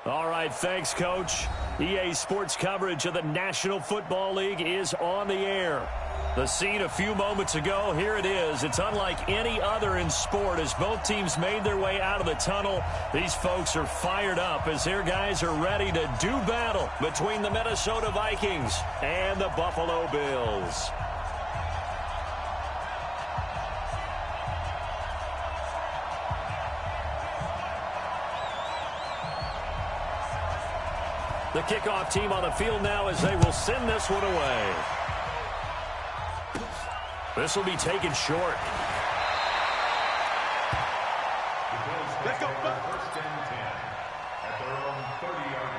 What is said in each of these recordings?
All right, thanks, Coach. EA Sports coverage of the National Football League is on the air. The scene a few moments ago, here it is. It's unlike any other in sport as both teams made their way out of the tunnel. These folks are fired up as their guys are ready to do battle between the Minnesota Vikings and the Buffalo Bills. The kickoff team on the field now as they will send this one away. This will be taken short. Let's go. First and 10 at their own 30-yard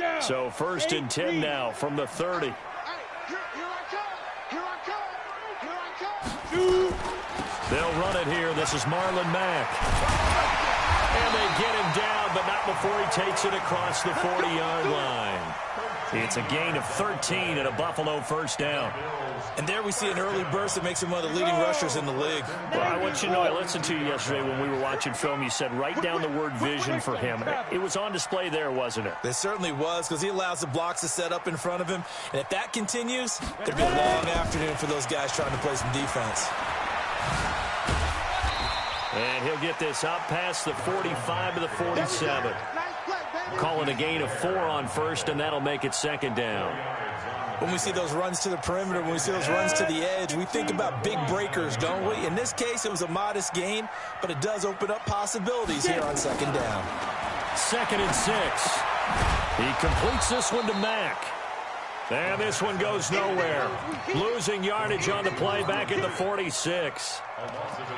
line. So first and 10 now from the 30. Here I come. They'll run it here. This is Marlon Mack. And they get him down, but not before he takes it across the 40-yard line. It's a gain of 13 and a Buffalo first down. And there we see an early burst that makes him one of the leading rushers in the league. Well, I want you to know, I listened to you yesterday when we were watching film. You said write down the word vision for him. It was on display there, wasn't it? It certainly was, because he allows the blocks to set up in front of him. And if that continues, there'll be a long afternoon for those guys trying to play some defense. And he'll get this up past the 45 to the 47. Calling a gain of 4 on first, and that'll make it second down. When we see those runs to the perimeter, when we see those runs to the edge, we think about big breakers, don't we? In this case, it was a modest gain, but it does open up possibilities here on second down. 2nd and 6. He completes this one to Mack. And this one goes nowhere. Losing yardage on the play back at the 46.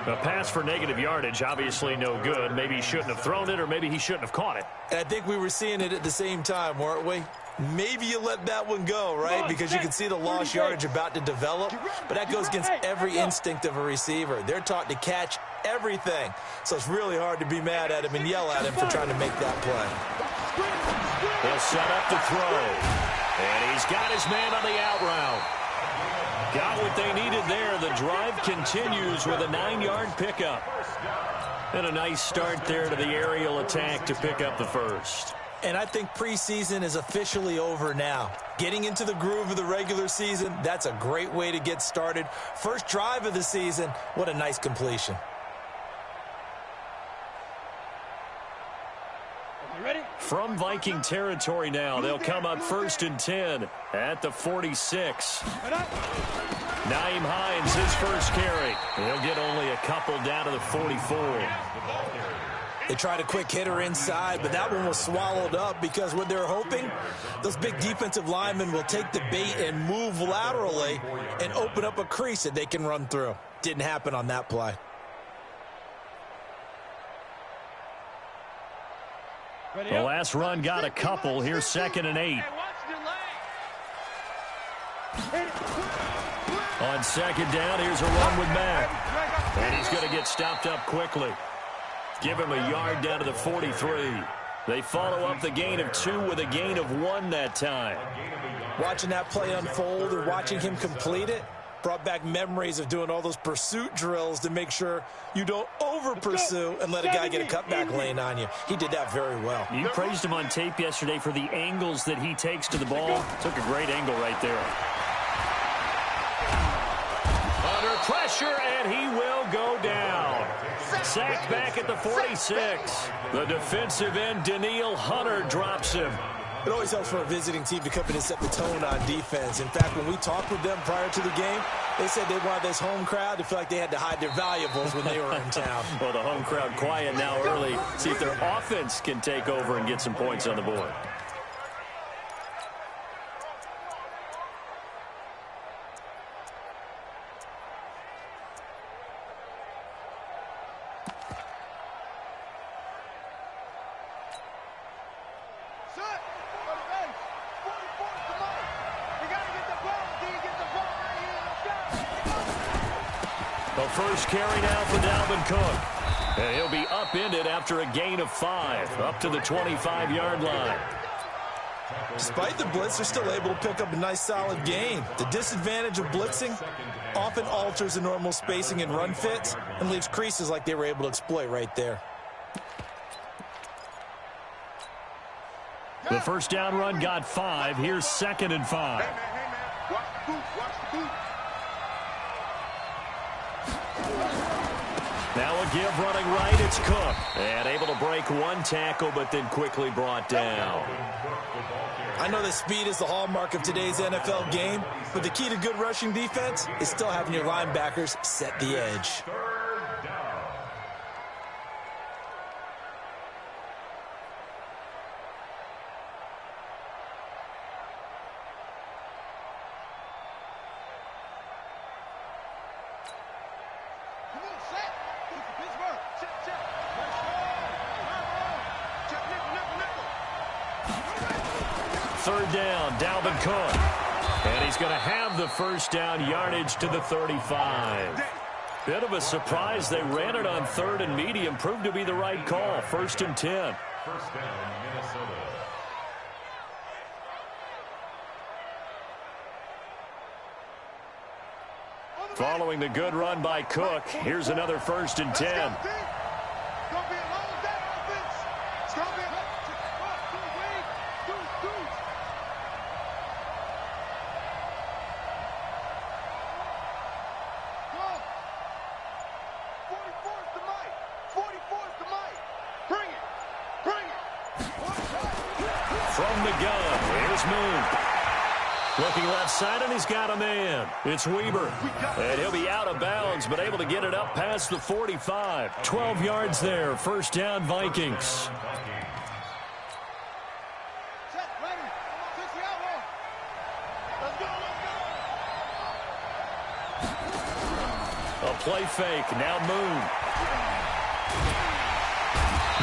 A pass for negative yardage, obviously no good. Maybe he shouldn't have thrown it, or maybe he shouldn't have caught it. And I think we were seeing it at the same time, weren't we? Maybe you let that one go, right? Because you can see the lost yardage about to develop. But that goes against every instinct of a receiver. They're taught to catch everything. So it's really hard to be mad at him and yell at him for trying to make that play. He'll set up to throw. And he's got his man on the out route. Got what they needed there. The drive continues with a 9-yard pickup. And a nice start there to the aerial attack to pick up the first. And I think preseason is officially over now. Getting into the groove of the regular season, that's a great way to get started. First drive of the season, what a nice completion. From Viking territory now, they'll come up 1st and 10 at the 46. Nyheim Hines, his first carry. He'll get only a couple down to the 44. They tried a quick hitter inside, but that one was swallowed up because what they're hoping, those big defensive linemen will take the bait and move laterally and open up a crease that they can run through. Didn't happen on that play. The last run got a couple. Here's 2nd and 8. On 2nd down, here's a run with Mack. And he's going to get stopped up quickly. Give him a yard down to the 43. They follow up the gain of 2 with a gain of 1 that time. Watching that play unfold and watching him complete it brought back memories of doing all those pursuit drills to make sure you don't over-pursue and let a guy get a cutback lane on you. He did that very well. You praised him on tape yesterday for the angles that he takes to the ball. Took a great angle right there. Under pressure, and he will go down. Sacked back at the 46. The defensive end, Daniil Hunter, drops him. It always helps for a visiting team to come in and set the tone on defense. In fact, when we talked with them prior to the game, they said they wanted this home crowd to feel like they had to hide their valuables when they were in town. Well, the home crowd quiet now early. See if their offense can take over and get some points on the board. First carry now for Dalvin Cook. And he'll be upended after a gain of 5, up to the 25-yard line. Despite the blitz, they're still able to pick up a nice solid gain. The disadvantage of blitzing often alters the normal spacing and run fits and leaves creases like they were able to exploit right there. The first down run got 5. Here's 2nd and 5. Hey, man. Watch the boot. Watch the boot. Now a give running right. It's Cook. And able to break one tackle, but then quickly brought down. I know that speed is the hallmark of today's NFL game, but the key to good rushing defense is still having your linebackers set the edge. Come on, set. Pittsburgh. Check. Check, nickel. 3rd down, Dalvin Cook. And he's going to have the first down yardage to the 35. Bit of a surprise. They ran it on 3rd and medium. Proved to be the right call. 1st and 10. First down, Minnesota. Following the good run by Cook, here's another 1st and 10. It's going to be a long day, offense. It's going to be a From the gun, here's Moon. Looking left side, and he's got a man. It's Weber. And he'll be out of bounds, but able to get it up past the 45. 12 yards there. First down, Vikings. A play fake. Now Moon.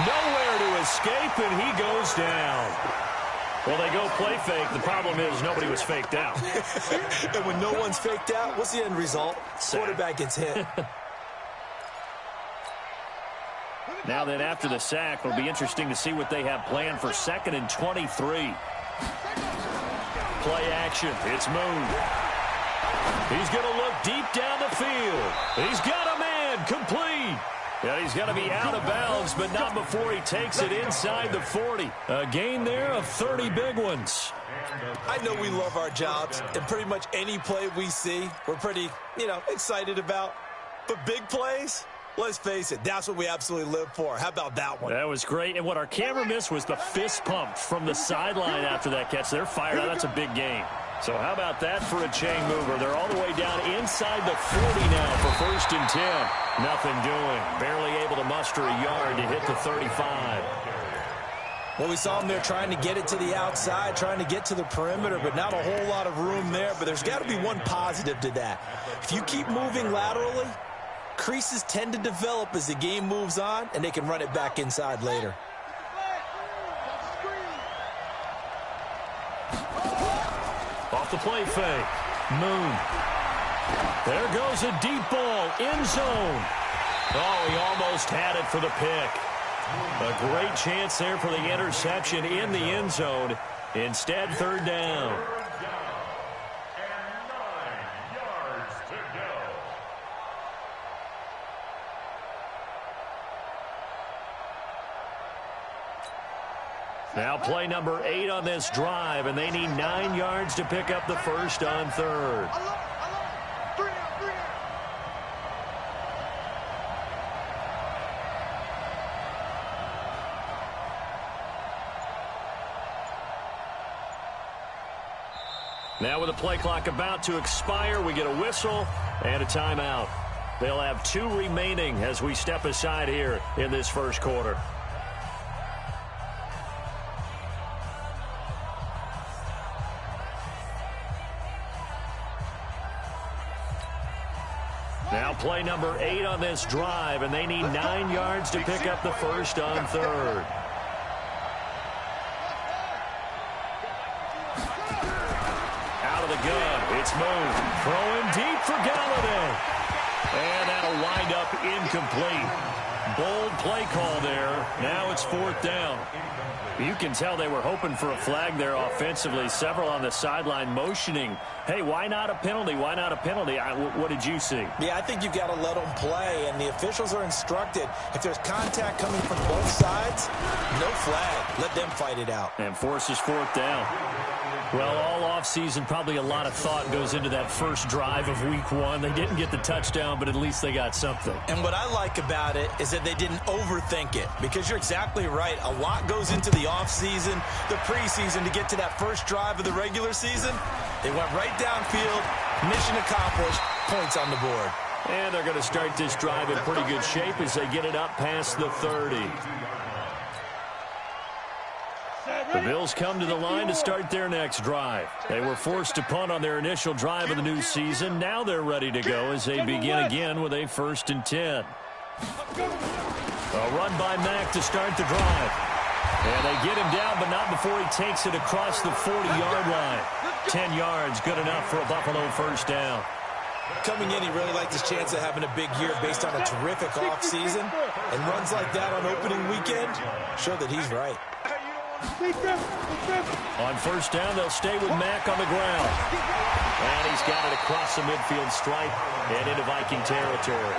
Nowhere to escape, and he goes down. Well, they go play fake. The problem is nobody was faked out. And when no one's faked out, what's the end result? Quarterback gets hit. Now then, after the sack, it'll be interesting to see what they have planned for 2nd and 23. Play action. It's Moon. He's going to look deep down the field. He's got a man. Complete. And he's going to be out of bounds, but not before he takes it inside the 40. A gain there of 30 big ones. I know we love our jobs, and pretty much any play we see, we're pretty, excited about. But big plays, let's face it, that's what we absolutely live for. How about that one? That was great. And what our camera missed was the fist pump from the sideline after that catch. They're fired out. That's a big gain. So how about that for a chain mover? They're all the way down inside the 40 now for 1st and 10. Nothing doing. Barely able to muster a yard to hit the 35. Well, we saw them there trying to get it to the outside, trying to get to the perimeter, but not a whole lot of room there. But there's got to be one positive to that. If you keep moving laterally, creases tend to develop as the game moves on, and they can run it back inside later. Off the play fake. Moon. There goes a deep ball. End zone. Oh, he almost had it for the pick. A great chance there for the interception in the end zone. Instead, 3rd down. And 9 yards to go. Now play number 8 on this drive, and they need 9 yards to pick up the first on 3rd. Now with the play clock about to expire, we get a whistle and a timeout. They'll have 2 remaining as we step aside here in this first quarter. Now play number 8 on this drive, and they need 9 yards to pick up the first on 3rd. Out of the gun, it's Moon. Throwing deep for Galladay. And that'll wind up incomplete. Bold play call there. Now it's 4th down. You can tell they were hoping for a flag there offensively. Several on the sideline motioning, hey, why not a penalty? Why not a penalty? What did you see? Yeah, I think you've got to let them play, and the officials are instructed, if there's contact coming from both sides, no flag. Let them fight it out. And forces 4th down. Well, all offseason, probably a lot of thought goes into that first drive of Week 1. They didn't get the touchdown, but at least they got something. And what I like about it is that they didn't overthink it, because you're exactly right. A lot goes into the offseason, the preseason to get to that first drive of the regular season. They went right downfield, mission accomplished, points on the board. And they're going to start this drive in pretty good shape as they get it up past the 30. The Bills come to the line to start their next drive. They were forced to punt on their initial drive of the new season. Now they're ready to go as they begin again with a 1st and 10. A run by Mack to start the drive. And they get him down, but not before he takes it across the 40-yard line. 10 yards, good enough for a Buffalo 1st down. Coming in, he really liked his chance of having a big year based on a terrific offseason. And runs like that on opening weekend show that he's right. On 1st down, they'll stay with Mack on the ground. And he's got it across the midfield stripe and into Viking territory.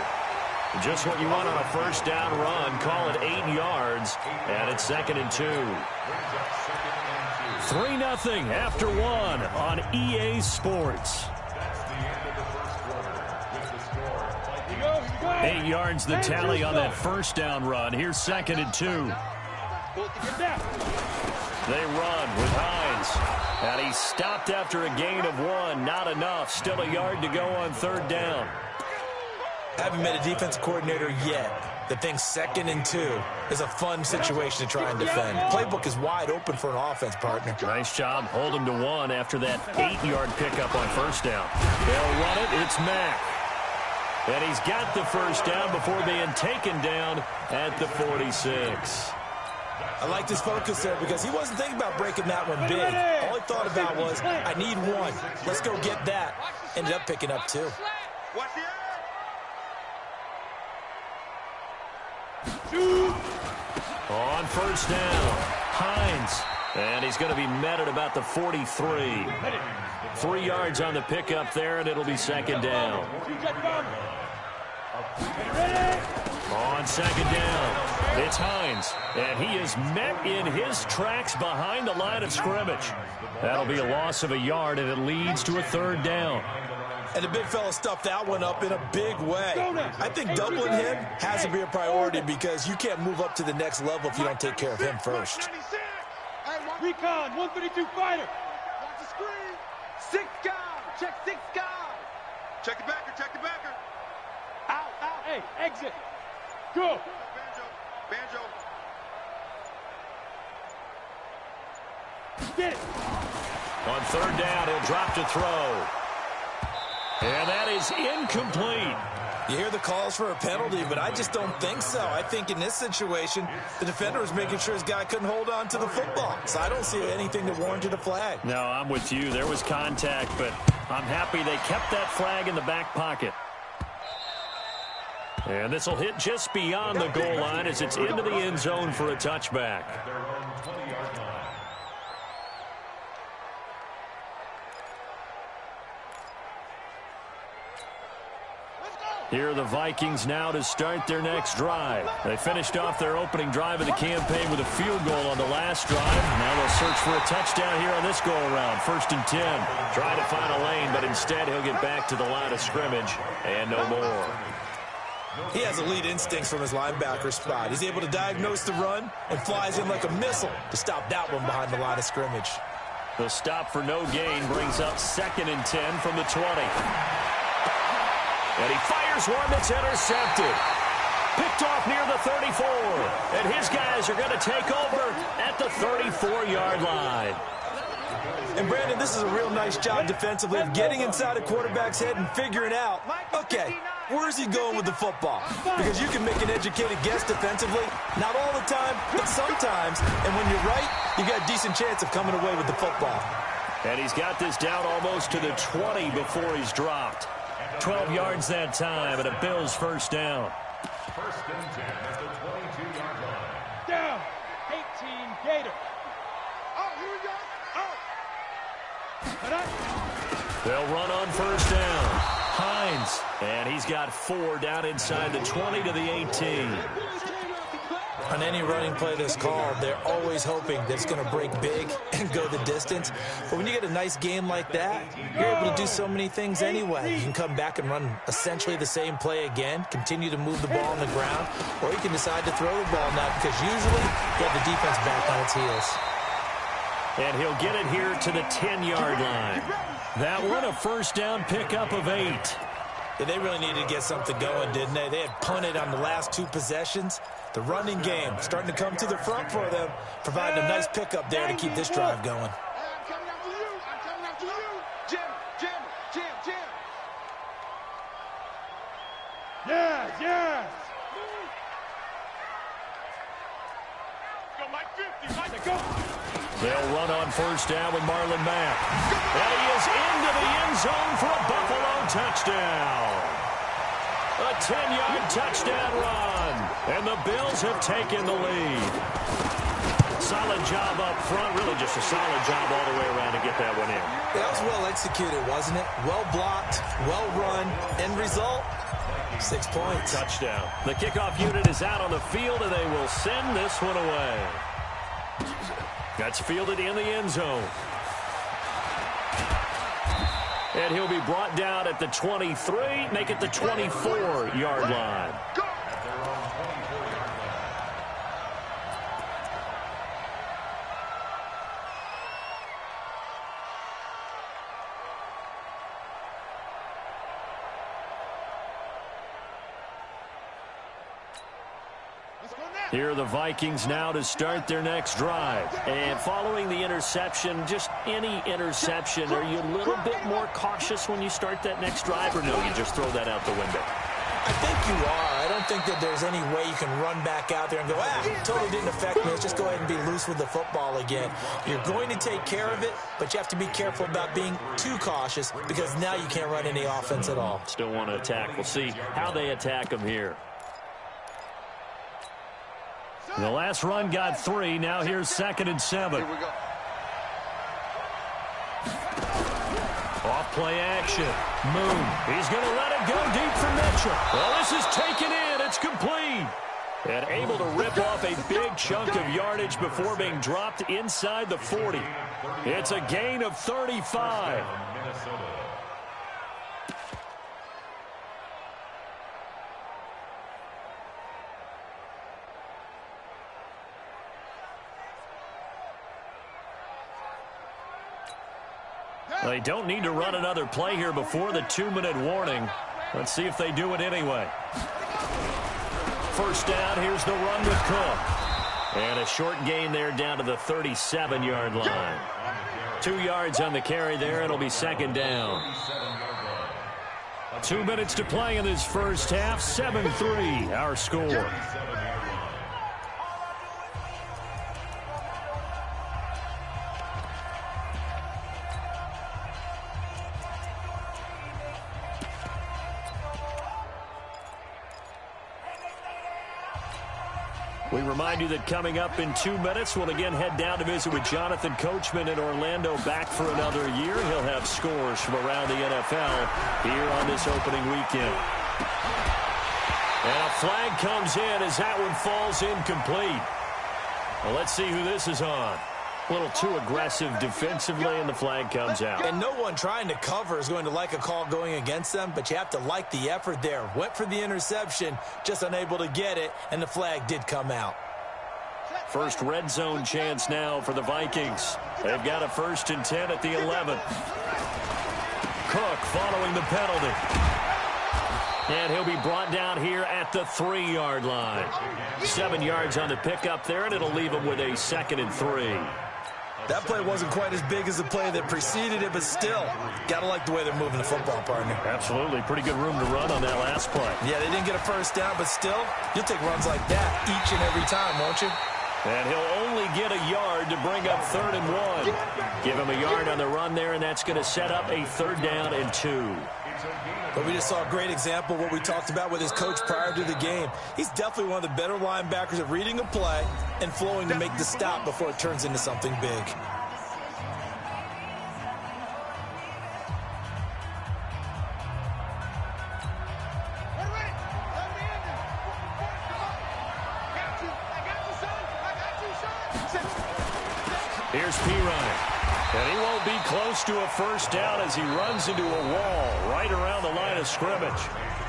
Just what you want on a 1st down run. Call it 8 yards, and it's 2nd and 2. 3-0 after 1 on EA Sports. 8 yards the tally on that 1st down run. Here's 2nd and 2. They run with Hines. And he stopped after a gain of 1. Not enough. Still a yard to go on 3rd down. Haven't met a defense coordinator yet that thinks 2nd and 2 is a fun situation to try and defend. Playbook is wide open for an offense, partner. Nice job. Hold him to 1 after that 8-yard pickup on 1st down. They'll run it. It's Mack. And he's got the 1st down before being taken down at the 46. I liked his focus there because he wasn't thinking about breaking that one big. All he thought about was, I need 1. Let's go get that. Ended up picking up 2. On 1st down, Hines. And he's going to be met at about the 43. 3 yards on the pickup there, and it'll be 2nd down. On 2nd down, it's Hines. And he is met in his tracks behind the line of scrimmage. That'll be a loss of a yard, and it leads to a 3rd down. And the big fella stuffed that one up in a big way. I think doubling him has to be a priority because you can't move up to the next level if you don't take care of him first. Recon, 132 fighter. Watch the screen. 6 guys. Check 6 guys. Check the backer. Check the backer. Out. Hey, exit. Go. Banjo. Get it. On 3rd down, he'll drop to throw. And that is incomplete. You hear the calls for a penalty, but I just don't think so. I think in this situation, the defender was making sure his guy couldn't hold on to the football. So I don't see anything that warranted a flag. No, I'm with you. There was contact, but I'm happy they kept that flag in the back pocket. And this will hit just beyond the goal line as it's into the end zone for a touchback. Here are the Vikings now to start their next drive. They finished off their opening drive of the campaign with a field goal on the last drive. Now they'll search for a touchdown here on this go-around. 1st and 10. Trying to find a lane, but instead he'll get back to the line of scrimmage and no more. He has elite instincts from his linebacker spot. He's able to diagnose the run and flies in like a missile to stop that one behind the line of scrimmage. The stop for no gain brings up 2nd and 10 from the 20. And he fires one that's intercepted. Picked off near the 34. And his guys are going to take over at the 34-yard line. And, Brandon, this is a real nice job defensively of getting inside a quarterback's head and figuring out, okay, where's he going with the football? Because you can make an educated guess defensively. Not all the time, but sometimes. And when you're right, you got a decent chance of coming away with the football. And he's got this down almost to the 20 before he's dropped. 12 yards that time, and a Bills 1st down. 1st and 10 at the They'll run on first down. Hines, and he's got 4 down inside the 20 to the 18. On any running play that's called, they're always hoping that it's going to break big and go the distance. But when you get a nice game like that, you're able to do so many things anyway. You can come back and run essentially the same play again, continue to move the ball on the ground, or you can decide to throw the ball now because usually you have the defense back on its heels. And he'll get it here to the 10-yard line. That one a first down pickup of 8. Yeah, they really needed to get something going, didn't they? They had punted on the last 2 possessions. The running game starting to come to the front for them, providing a nice pickup there to keep this drive going. I'm coming after you. I'm coming after you. Jim. Yes. Go, Mike 50. Mike, go. They'll run on first down with Marlon Mack. And he is into the end zone for a Buffalo touchdown. A 10-yard touchdown run. And the Bills have taken the lead. Solid job up front. Really just a solid job all the way around to get that one in. That was well executed, wasn't it? Well blocked, well run. End result, 6 points. Touchdown. The kickoff unit is out on the field, and they will send this one away. That's fielded in the end zone. And he'll be brought down at the 23, make it the 24-yard line. Here are the Vikings now to start their next drive. And following the interception, just any interception, are you a little bit more cautious when you start that next drive, or no, you just throw that out the window? I think you are. I don't think that there's any way you can run back out there and go, totally didn't affect me. Let's just go ahead and be loose with the football again. You're going to take care of it, but you have to be careful about being too cautious because now you can't run any offense at all. Still want to attack. We'll see how they attack them here. The last run got 3. Now here's 2nd and 7. Here we go. Off play action. Moon. He's going to let it go deep for Mitchell. Well, this is taken in. It's complete. And able to rip off a big chunk of yardage before being dropped inside the 40. It's a gain of 35. They don't need to run another play here before the 2-minute warning. Let's see if they do it anyway. First down, here's the run with Cook. And a short gain there down to the 37-yard line. 2 yards on the carry there. It'll be 2nd down. 2 minutes to play in this first half. 7-3, our score. We remind you that coming up in 2 minutes, we'll again head down to visit with Jonathan Coachman in Orlando, back for another year. He'll have scores from around the NFL here on this opening weekend. And a flag comes in as that one falls incomplete. Well, let's see who this is on. A little too aggressive defensively, and the flag comes out. And no one trying to cover is going to like a call going against them, but you have to like the effort there. Went for the interception, just unable to get it, and the flag did come out. First red zone chance now for the Vikings. They've got a 1st and 10 at the 11. Cook following the penalty. And he'll be brought down here at the 3-yard line. 7 yards on the pickup there, and it'll leave him with a 2nd and 3. That play wasn't quite as big as the play that preceded it, but still, got to like the way they're moving the football, partner. Absolutely. Pretty good room to run on that last play. Yeah, they didn't get a first down, but still, you'll take runs like that each and every time, won't you? And he'll only get a yard to bring up 3rd and 1. Give him a yard on the run there, and that's going to set up a 3rd down and 2. But we just saw a great example of what we talked about with his coach prior to the game. He's definitely one of the better linebackers at reading a play and flowing to make the stop before it turns into something big. Here's Pirine. And he won't be close to a first down as he runs into a wall right around the line of scrimmage.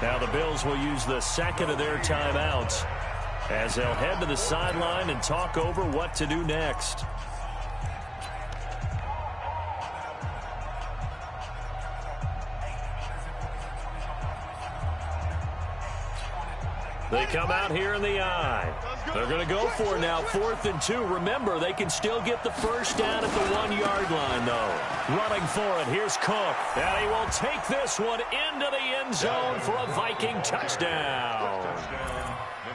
Now the Bills will use the second of their timeouts as they'll head to the sideline and talk over what to do next. They come out here in the eye. They're going to go for it now, 4th and 2. Remember, they can still get the first down at the 1-yard line, though. Running for it, here's Cook. And he will take this one into the end zone for a Viking touchdown.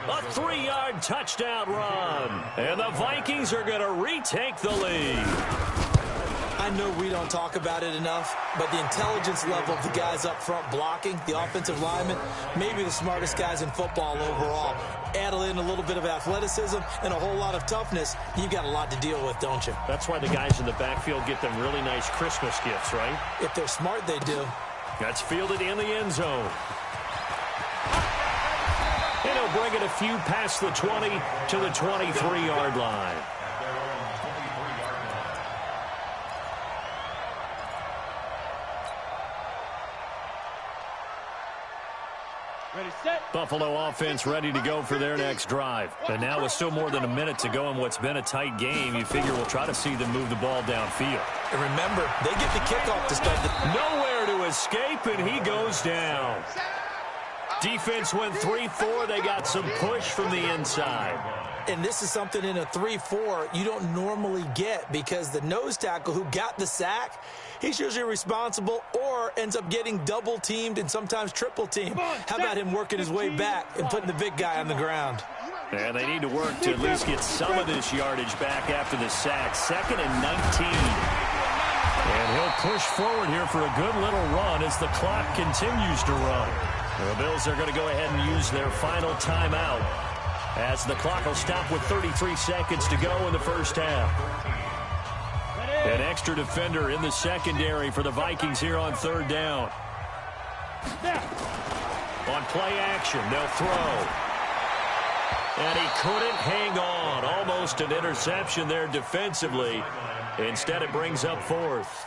A 3-yard touchdown run. And the Vikings are going to retake the lead. I know we don't talk about it enough, but the intelligence level of the guys up front blocking, the offensive linemen, maybe the smartest guys in football overall. Add in a little bit of athleticism and a whole lot of toughness, you've got a lot to deal with, don't you? That's why the guys in the backfield get them really nice Christmas gifts, right? If they're smart, they do. That's fielded in the end zone. And he'll bring it a few past the 20 to the 23-yard line. Ready, set. Buffalo offense ready to go for their next drive. And now with still more than a minute to go in what's been a tight game, you figure we'll try to see them move the ball downfield. And remember, they get the kickoff to start the... Nowhere to escape, and he goes down. Defense went 3-4. They got some push from the inside. And this is something in a 3-4 you don't normally get because the nose tackle who got the sack, he's usually responsible or ends up getting double-teamed and sometimes triple-teamed. How about him working his way back and putting the big guy on the ground? And they need to work to at least get some of this yardage back after the sack. 2nd and 19. And he'll push forward here for a good little run as the clock continues to run. The Bills are going to go ahead and use their final timeout as the clock will stop with 33 seconds to go in the first half. An extra defender in the secondary for the Vikings here on 3rd down. On play action, they'll throw. And he couldn't hang on. Almost an interception there defensively. Instead, it brings up 4th.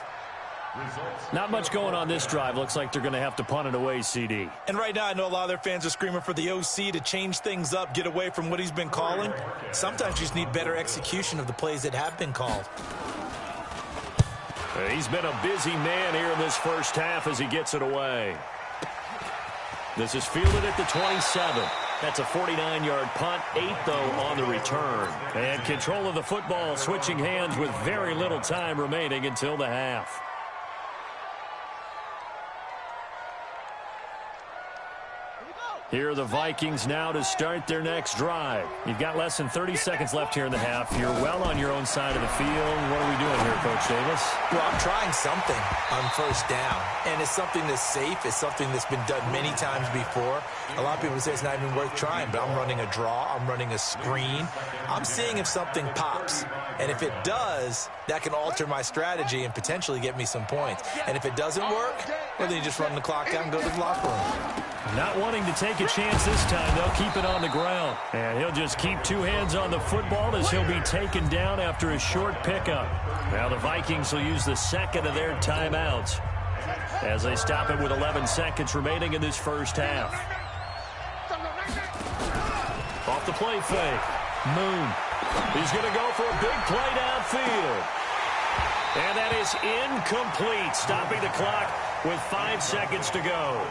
Not much going on this drive. Looks like they're going to have to punt it away, CD. And right now, I know a lot of their fans are screaming for the OC to change things up, get away from what he's been calling. Sometimes you just need better execution of the plays that have been called. He's been a busy man here in this first half as he gets it away. This is fielded at the 27. That's a 49-yard punt, 8 though on the return. And control of the football switching hands with very little time remaining until the half. Here are the Vikings now to start their next drive. You've got less than 30 seconds left here in the half. You're well on your own side of the field. What are we doing here, Coach Davis? Well, I'm trying something on first down, and it's something that's safe. It's something that's been done many times before. A lot of people say it's not even worth trying, but I'm running a draw. I'm running a screen. I'm seeing if something pops, and if it does, that can alter my strategy and potentially get me some points. And if it doesn't work, well, then you just run the clock out and go to the locker room. Not wanting to take a chance this time, they'll keep it on the ground. And he'll just keep 2 hands on the football as he'll be taken down after a short pickup. Now the Vikings will use the second of their timeouts as they stop it with 11 seconds remaining in this first half. Off the play fake. Moon. He's going to go for a big play downfield. And that is incomplete, stopping the clock with 5 seconds to go.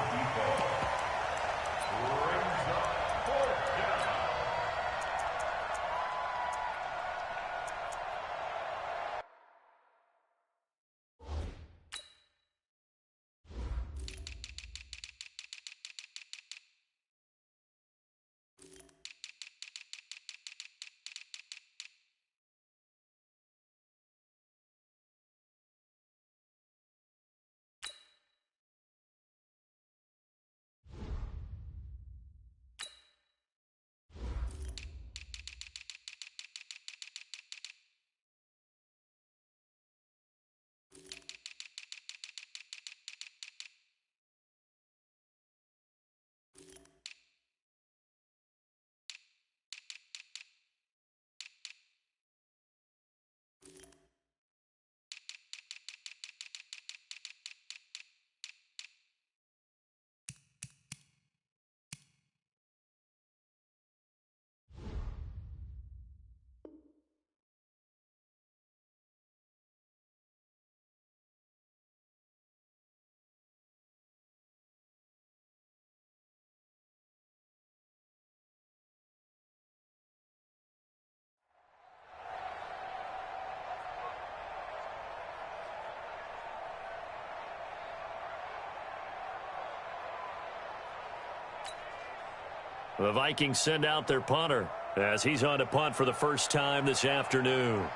The Vikings send out their punter as he's on to punt for the first time this afternoon.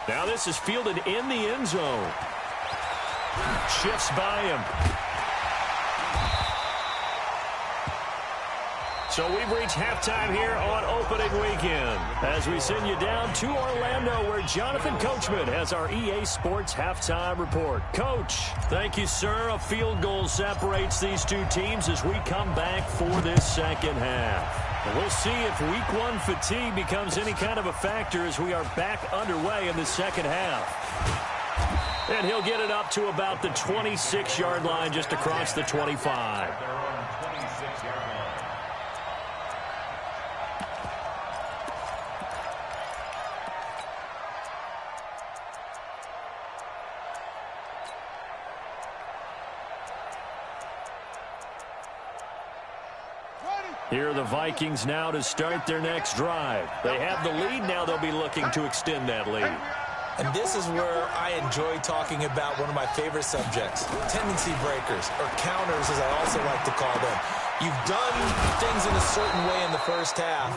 Now this is fielded in the end zone. Shifts by him. So we've reached halftime here on opening weekend as we send you down to Orlando where Jonathan Coachman has our EA Sports halftime report. Coach, thank you, sir. A field goal separates these two teams as we come back for this second half. We'll see if week one fatigue becomes any kind of a factor as we are back underway in the second half. And he'll get it up to about the 26-yard line just across the 25. Here are the Vikings now to start their next drive. They have the lead. Now they'll be looking to extend that lead. And this is where I enjoy talking about one of my favorite subjects, tendency breakers, or counters as I also like to call them. You've done things in a certain way in the first half,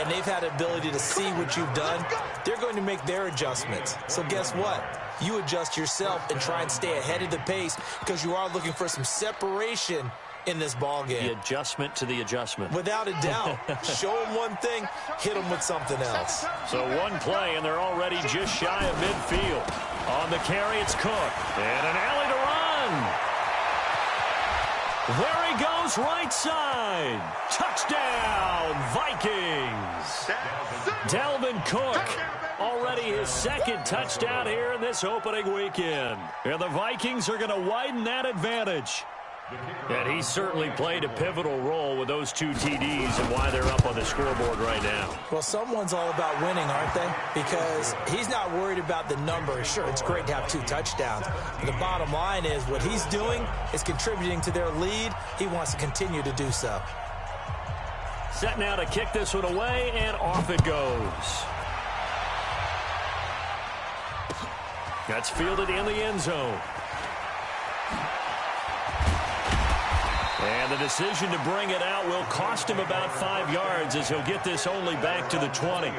and they've had the ability to see what you've done. They're going to make their adjustments. So guess what? You adjust yourself and try and stay ahead of the pace because you are looking for some separation in this ball game. The adjustment to the adjustment. Without a doubt. Show them one thing, hit them with something else. So one play, and they're already just shy of midfield. On the carry, it's Cook. And an alley to run. There he goes, right side. Touchdown, Vikings. Dalvin Cook. Already his second touchdown here in this opening weekend. And the Vikings are going to widen that advantage. And he certainly played a pivotal role with those two TDs and why they're up on the scoreboard right now. Well, someone's all about winning, aren't they? Because he's not worried about the number. Sure, it's great to have 2 touchdowns. But the bottom line is what he's doing is contributing to their lead. He wants to continue to do so. Set now to kick this one away, and off it goes. That's fielded in the end zone. And the decision to bring it out will cost him about 5 yards as he'll get this only back to the 20.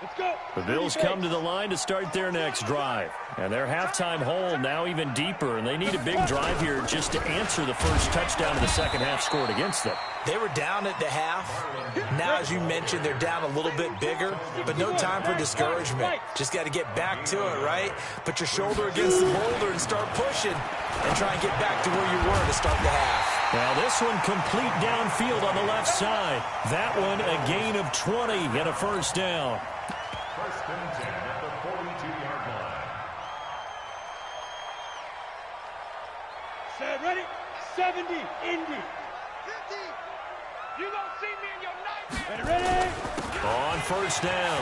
Let's go. The Bills come to the line to start their next drive. And their halftime hole now even deeper, and they need a big drive here just to answer the first touchdown of the second half scored against them. They were down at the half. Now, as you mentioned, they're down a little bit bigger, but no time for discouragement. Just got to get back to it, right? Put your shoulder against the boulder and start pushing and try and get back to where you were to start the half. Now, this one complete downfield on the left side. That one a gain of 20 and a first down. First and 10 at the 42-yard line. Set, ready? 70, Indy. 50. You don't see me in your nightmare. Ready? On first down,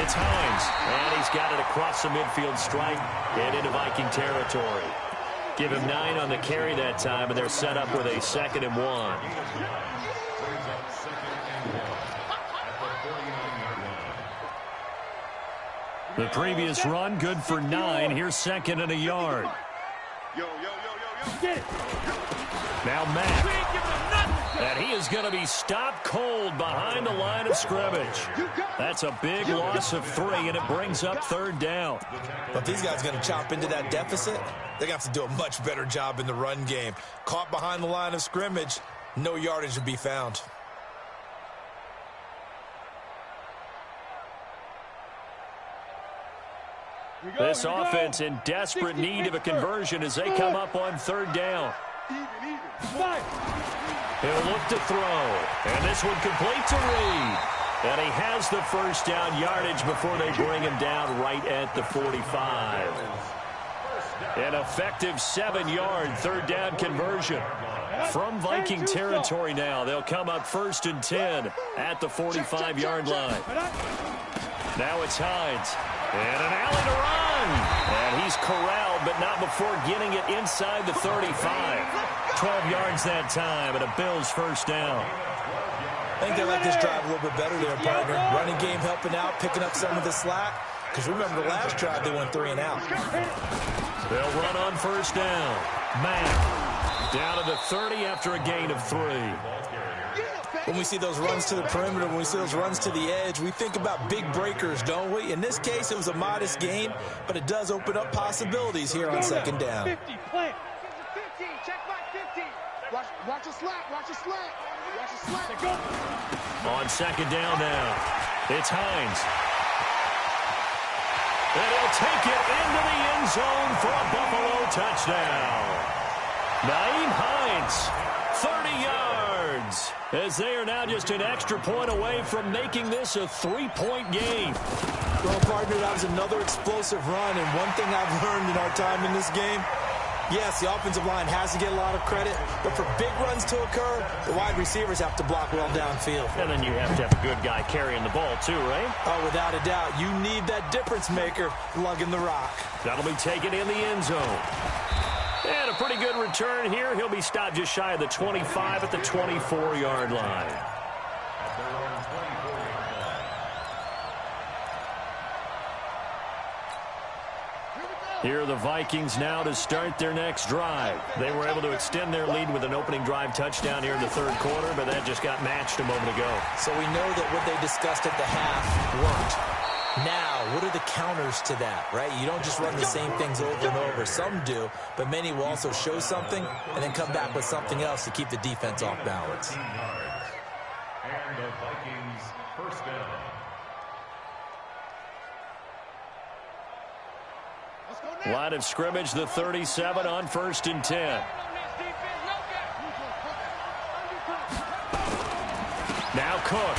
it's Hines. And he's got it across the midfield stripe and into Viking territory. Give him 9 on the carry that time, and they're set up with a 2nd and 1. The previous run, good for 9. Here's 2nd and a yard. Get it. Now Mack. And he is going to be stopped cold behind the line of scrimmage. That's a big loss of 3, and it brings up 3rd down. But these guys going to chop into that deficit, they're going to have to do a much better job in the run game. Caught behind the line of scrimmage, no yardage to be found. This offense in desperate need of a conversion as they come up on 3rd down. He'll look to throw. And this one complete to Reed. And he has the first down yardage before they bring him down right at the 45. An effective 7-yard 3rd down conversion. From Viking territory now, they'll come up 1st and 10 at the 45-yard line. Now it's Hines. And an alley to run. And he's corralled, but not before getting it inside the 35. 12 yards that time, and a Bills first down. I think they like this drive a little bit better there, partner. Running game helping out, picking up some of the slack. Because remember, the last drive, they went 3 and out. They'll run on first down. Mack down to the 30 after a gain of 3. When we see those runs to the perimeter, when we see those runs to the edge, we think about big breakers, don't we? In this case, it was a modest gain, but it does open up possibilities here on second down. 50, plant. 15, check back 15. Watch a slack, watch a slack. Watch a slack. Go. On second down now, it's Hines. And he'll take it into the end zone for a Buffalo touchdown. Nyheim Hines, 30 yards, as they are now just an extra point away from making this a 3-point game. Well, partner, that was another explosive run, and one thing I've learned in our time in this game, yes, the offensive line has to get a lot of credit, but for big runs to occur, the wide receivers have to block well downfield. And then you have to have a good guy carrying the ball too, right? Oh, without a doubt. You need that difference maker lugging the rock. That'll be taken in the end zone. And a pretty good return here. He'll be stopped just shy of the 25 at the 24-yard line. Here are the Vikings now to start their next drive. They were able to extend their lead with an opening drive touchdown here in the third quarter, but that just got matched a moment ago. So we know that what they discussed at the half worked. Now, what are the counters to that, right? You don't just run the same things over and over. Some do, but many will also show something and then come back with something else to keep the defense off balance. And the Vikings first down. Line of scrimmage, the 37 on 1st and 10. Now Cook.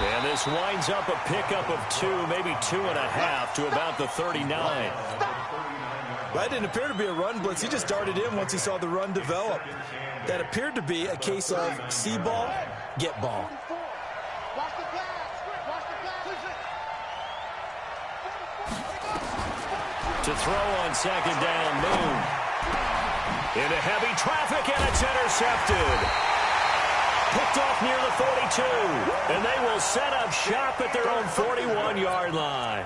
And this winds up a pickup of 2, maybe 2.5 to about the 39. That didn't appear to be a run blitz. He just darted in once he saw the run develop. That appeared to be a case of see ball, get ball. To throw on second down, Moon. Into heavy traffic, and it's intercepted. Picked off near the 42, and they will set up shop at their own 41-yard line.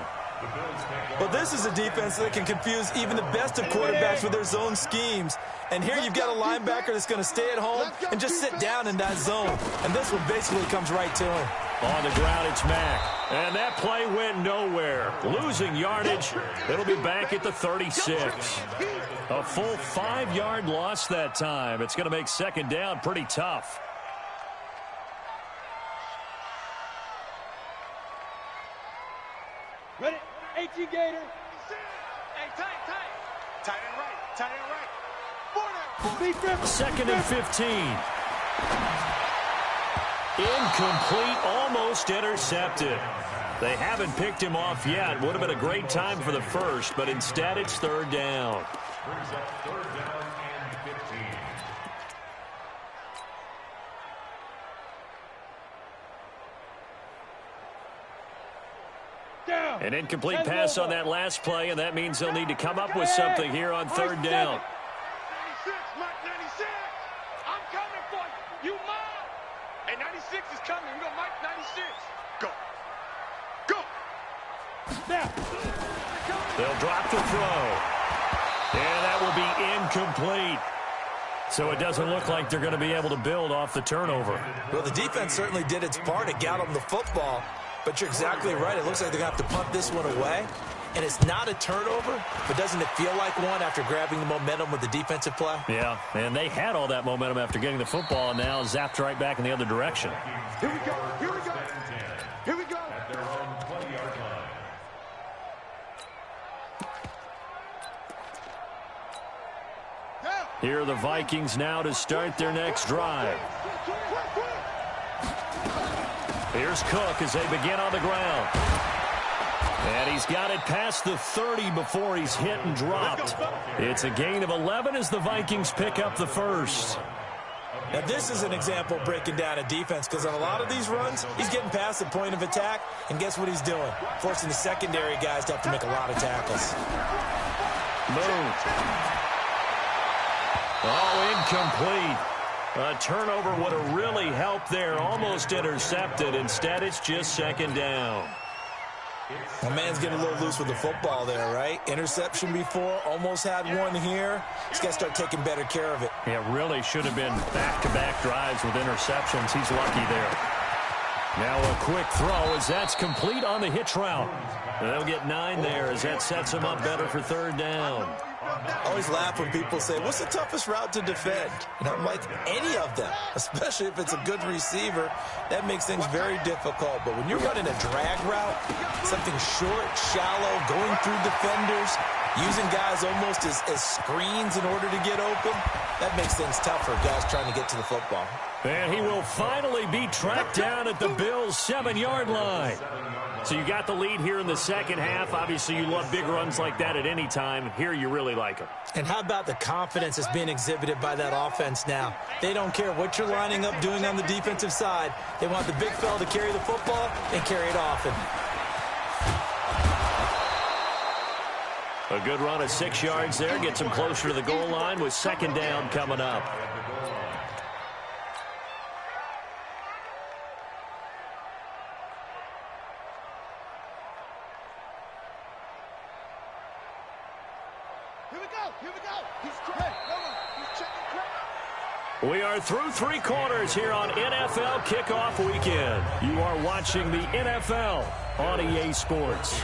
Well, this is a defense that can confuse even the best of quarterbacks with their zone schemes. And here you've got a linebacker that's going to stay at home and just sit down in that zone. And this one basically comes right to him. On the ground, it's Mack. And that play went nowhere. Losing yardage. It'll be back at the 36. A full 5-yard loss that time. It's going to make second down pretty tough. Ready? 18 Gator. Hey, tight. Tight and right. Tight and right. 2nd and 15. Incomplete, almost intercepted. They haven't picked him off yet. Would have been a great time for the first, but instead it's 3rd down. Brings up 3rd down and 15. An incomplete pass on that last play, and that means they'll need to come up with something here on 3rd down. 96, Mike 96. I'm coming for you. You mine. Hey, 96 is coming. We got Mike 96. Go. Go. Now. They'll drop the throw. And that will be incomplete. So it doesn't look like they're going to be able to build off the turnover. Well, the defense certainly did its part. It got them the football. But you're exactly right. It looks like they're going to have to punt this one away. And it's not a turnover, but doesn't it feel like one after grabbing the momentum with the defensive play? Yeah, and they had all that momentum after getting the football, and now zapped right back in the other direction. Here we go. Here we go. Here we go. At their own 20-yard line. Here are the Vikings now to start their next drive. Here's Cook as they begin on the ground. And he's got it past the 30 before he's hit and dropped. It's a gain of 11 as the Vikings pick up the first. Now, this is an example of breaking down a defense because on a lot of these runs, he's getting past the point of attack, and guess what he's doing? Forcing the secondary guys to have to make a lot of tackles. Move. Oh, incomplete. A turnover would have really helped there. Almost intercepted. Instead, it's just second down. My man's getting a little loose with the football there, right? Interception before, almost had one here. He's got to start taking better care of it. Yeah, really should have been back-to-back drives with interceptions. He's lucky there. Now a quick throw as that's complete on the hitch route. They'll get 9 there as that sets him up better for third down. I always laugh when people say, what's the toughest route to defend? And I'm like, any of them, especially if it's a good receiver. That makes things very difficult. But when you're running a drag route, something short, shallow, going through defenders, using guys almost as screens in order to get open, that makes things tough for guys trying to get to the football. And he will finally be tracked down at the Bills' 7-yard line. So you got the lead here in the second half. Obviously, you love big runs like that at any time. Here, you really like them. And how about the confidence that's being exhibited by that offense now? They don't care what you're lining up doing on the defensive side. They want the big fella to carry the football and carry it often. A good run of 6 yards there. Gets him closer to the goal line with second down coming up. We are through 3 quarters here on NFL Kickoff Weekend. You are watching the NFL on EA Sports.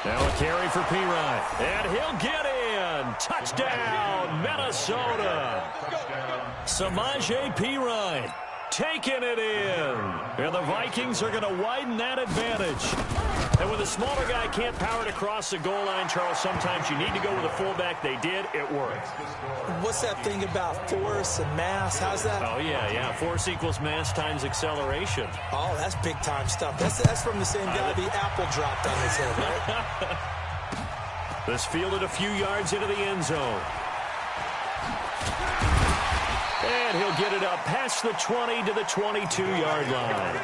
Now a carry for Pirine, and he'll get in. Touchdown, Minnesota. Samaje Pirine taking it in. And the Vikings are going to widen that advantage. And when the smaller guy can't power it across the goal line, Charles, sometimes you need to go with a fullback. They did. It worked. What's that thing about force and mass? How's that? Oh, yeah. Force equals mass times acceleration. Oh, that's big-time stuff. That's from the same guy the apple dropped on his head, right? This fielded a few yards into the end zone. And he'll get it up past the 20 to the 22-yard line.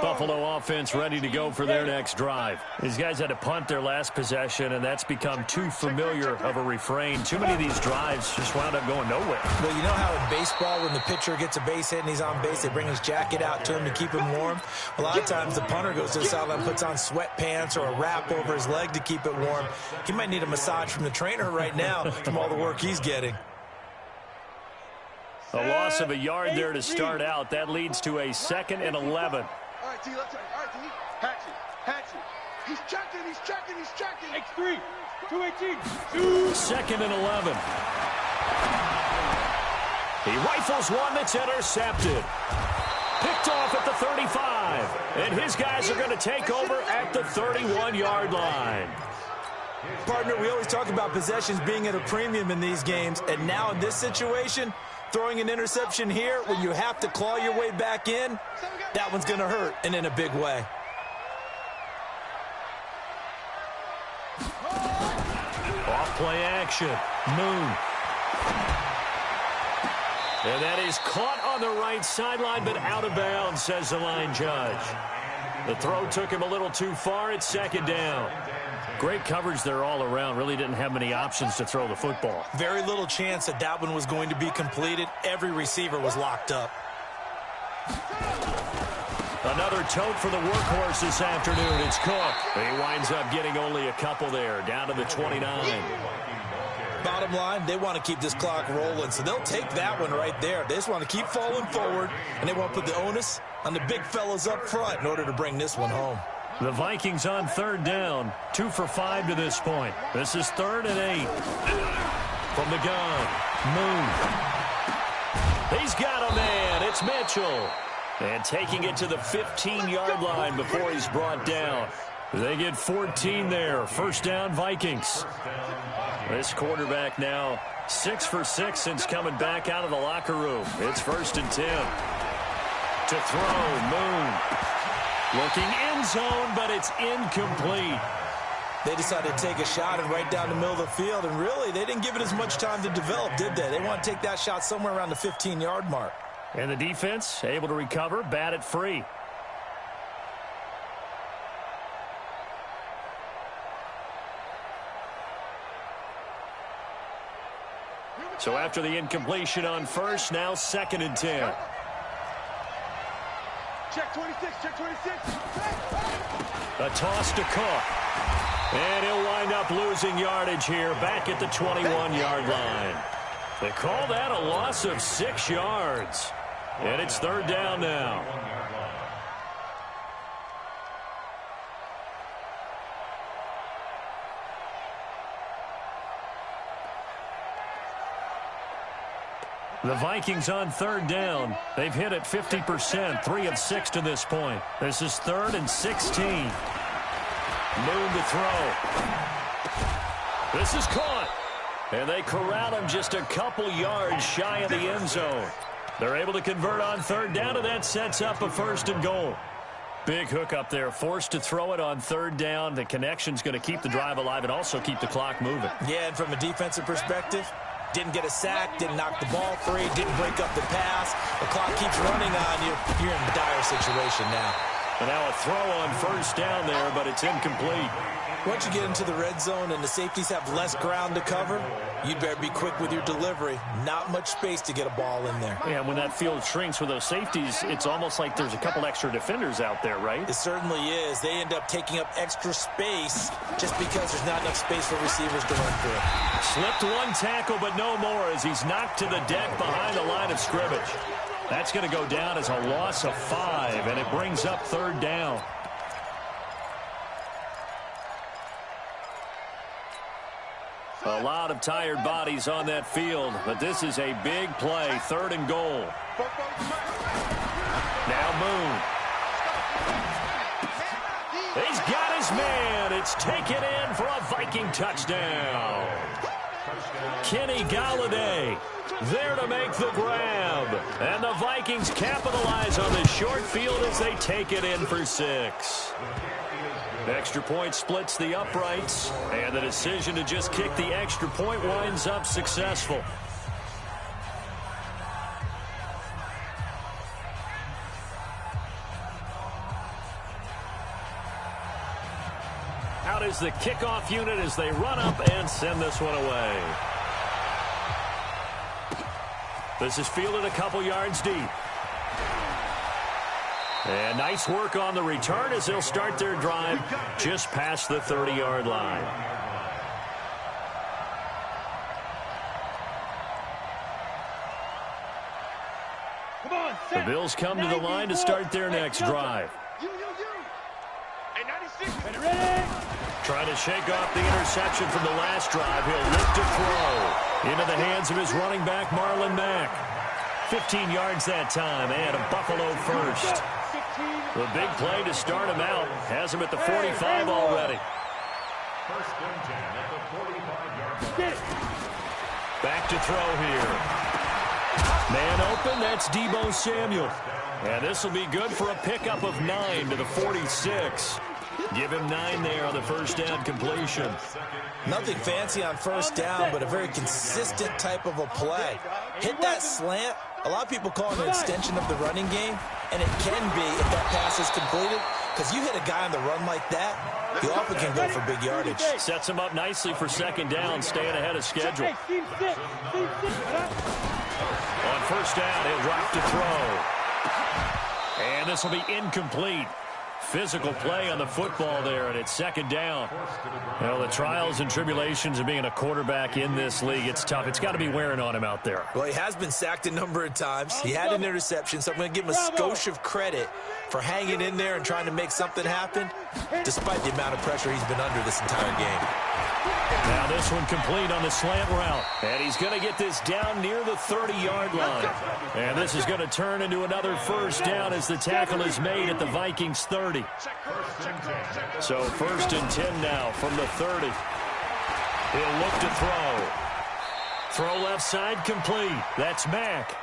Buffalo offense ready to go for their next drive. These guys had to punt their last possession, and that's become too familiar of a refrain. Too many of these drives just wound up going nowhere. Well, you know how in baseball when the pitcher gets a base hit and he's on base, they bring his jacket out to him to keep him warm? A lot of times the punter goes to the sideline, puts on sweatpants or a wrap over his leg to keep it warm. He might need a massage from the trainer right now from all the work he's getting. A loss of a yard there to start out. That leads to a 2nd and 11. All right, T, let's try. All right, T. Hatch it. He's checking. X3, 218. 2nd and 11. He rifles one that's intercepted. Picked off at the 35. And his guys are going to take over at the 31-yard line. Partner, we always talk about possessions being at a premium in these games, and now in this situation, throwing an interception here when you have to claw your way back in, that one's going to hurt, and in a big way. Off play action. Moon. And that is caught on the right sideline, but out of bounds, says the line judge. The throw took him a little too far. It's 2nd down. Great coverage there all around. Really didn't have many options to throw the football. Very little chance that that one was going to be completed. Every receiver was locked up. Another tote for the workhorse this afternoon. It's Cook. He winds up getting only a couple there, down to the 29. Bottom line, they want to keep this clock rolling, so they'll take that one right there. They just want to keep falling forward, and they want to put the onus on the big fellas up front in order to bring this one home. The Vikings on 3rd down, 2 for 5 to this point. This is 3rd and 8. From the gun, Moon. He's got a man. It's Mitchell. And taking it to the 15-yard line before he's brought down. They get 14 there. First down, Vikings. This quarterback now 6 for 6 since coming back out of the locker room. It's 1st and 10. To throw, Moon. Looking end zone, but it's incomplete. They decided to take a shot and right down the middle of the field, and really, they didn't give it as much time to develop, did they? They want to take that shot somewhere around the 15-yard mark. And the defense able to recover, bat it free. So after the incompletion on first, now 2nd and 10. Check 26, check 26. A toss to Cook. And he'll wind up losing yardage here back at the 21-yard line. They call that a loss of 6 yards. And it's 3rd down now. The Vikings on 3rd down. They've hit it 50%, 3 of 6 to this point. This is 3rd and 16. Moon to throw. This is caught. And they corral him just a couple yards shy of the end zone. They're able to convert on 3rd down, and that sets up a 1st and goal. Big hook up there, forced to throw it on 3rd down. The connection's going to keep the drive alive and also keep the clock moving. Yeah, and from a defensive perspective, didn't get a sack, didn't knock the ball free, didn't break up the pass. The clock keeps running on you. You're in a dire situation now. And now a throw on 1st down there, but it's incomplete. Once you get into the red zone and the safeties have less ground to cover, you'd better be quick with your delivery. Not much space to get a ball in there. Yeah, when that field shrinks with those safeties, it's almost like there's a couple extra defenders out there, right? It certainly is. They end up taking up extra space just because there's not enough space for receivers to run through. Slipped one tackle, but no more as he's knocked to the deck behind the line of scrimmage. That's going to go down as a loss of 5, and it brings up 3rd down. A lot of tired bodies on that field, but this is a big play, 3rd and goal. Now Moon. He's got his man. It's taken in for a Viking touchdown. Kenny Galladay there to make the grab. And the Vikings capitalize on the short field as they take it in for 6. Extra point splits the uprights, and the decision to just kick the extra point winds up successful. Out is the kickoff unit as they run up and send this one away. This is fielded a couple yards deep. And nice work on the return as they'll start their drive just past the 30-yard line. The Bills come to the line to start their next drive. Trying to shake off the interception from the last drive. He'll look to throw into the hands of his running back, Marlon Mack. 15 yards that time, and a Buffalo first. The big play to start him out has him at the 45 already. First and 10 at the 45-yard line. Back to throw here. Man open, that's Deebo Samuel. And this will be good for a pickup of 9 to the 46. Give him 9 there on the first down completion. Nothing fancy on first down, but a very consistent type of a play. Hit that slant. A lot of people call it an extension of the running game, and it can be if that pass is completed, because you hit a guy on the run like that, he often can go for big yardage. Sets him up nicely for second down, staying ahead of schedule. On first down, he'll drop to throw. And this will be incomplete. Physical play on the football there, and it's second down. Well, the trials and tribulations of being a quarterback in this league, it's tough. It's got to be wearing on him out there. Well, he has been sacked a number of times. He had an interception, so I'm going to give him a skosh of credit for hanging in there and trying to make something happen, despite the amount of pressure he's been under this entire game. Now this this one complete on the slant route. And he's going to get this down near the 30-yard line. And this is going to turn into another first down as the tackle is made at the Vikings 30. So 1st and 10 now from the 30. He'll look to throw. Throw left side complete. That's Mack.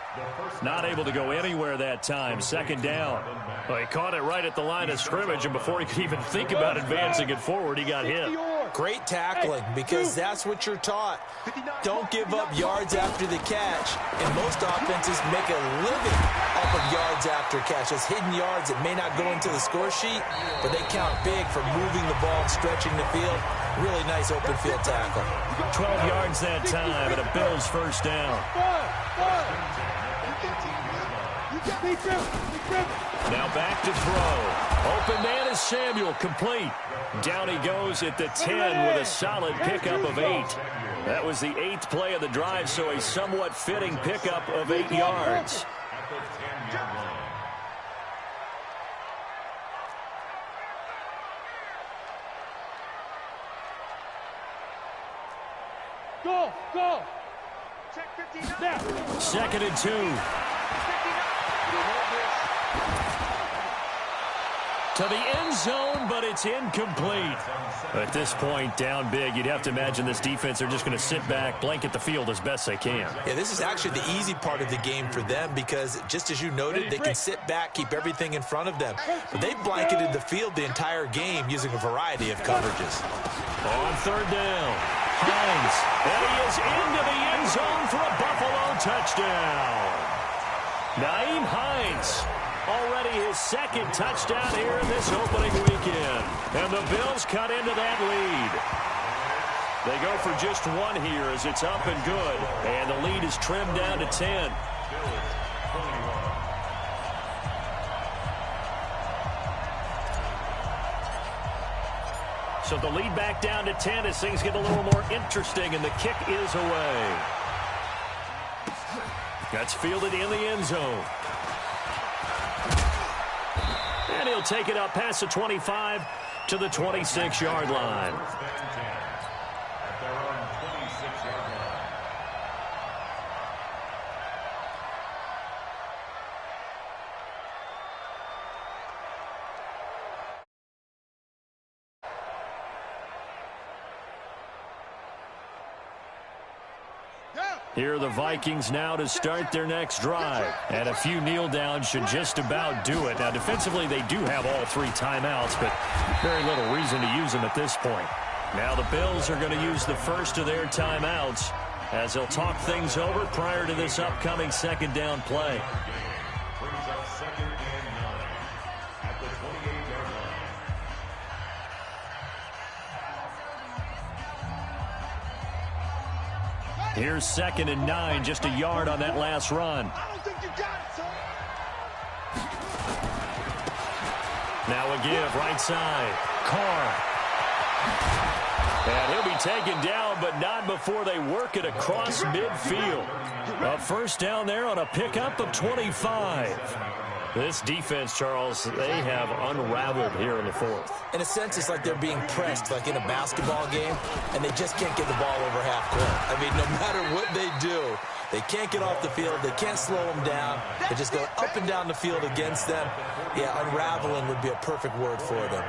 Not able to go anywhere that time. 2nd down. Well, he caught it right at the line of scrimmage, and before he could even think about advancing it forward, he got hit. Great tackling, because that's what you're taught. Don't give up yards after the catch. And most offenses make a living off of yards after catch. Those hidden yards that may not go into the score sheet, but they count big for moving the ball and stretching the field. Really nice open field tackle. 12 yards that time, and a Bills first down. Now back to throw. Open man is Samuel, complete. Down he goes at the 10 with a solid pickup of 8. That was the 8th play of the drive, so a somewhat fitting pickup of 8 yards. Go. Check 59. 2nd and 2. To the end zone, but it's incomplete. At this point, down big, you'd have to imagine this defense are just going to sit back, blanket the field as best they can. Yeah, this is actually the easy part of the game for them because, just as you noted, they can sit back, keep everything in front of them. But they blanketed the field the entire game using a variety of coverages. On 3rd down, Hines. And he is into the end zone for a Buffalo touchdown. Nyheim Hines. Already his 2nd touchdown here in this opening weekend. And the Bills cut into that lead. They go for just 1 here as it's up and good. And the lead is trimmed down to 10. So the lead back down to 10 as things get a little more interesting, and the kick is away. That's fielded in the end zone. And he'll take it up past the 25 to the 26-yard line. Here are the Vikings now to start their next drive. And a few kneel downs should just about do it. Now, defensively, they do have all 3 timeouts, but very little reason to use them at this point. Now the Bills are going to use the first of their timeouts as they'll talk things over prior to this upcoming 2nd down play. Here's 2nd and 9, just a yard on that last run. I don't think you got it, son. Now a give, right side. Carr. And he'll be taken down, but not before they work it across midfield. A first down there on a pickup of 25. This defense, Charles, they have unraveled here in the 4th. In a sense, it's like they're being pressed, like in a basketball game, and they just can't get the ball over half court. I mean, no matter what they do, they can't get off the field. They can't slow them down. They're just going up and down the field against them. Yeah, unraveling would be a perfect word for them.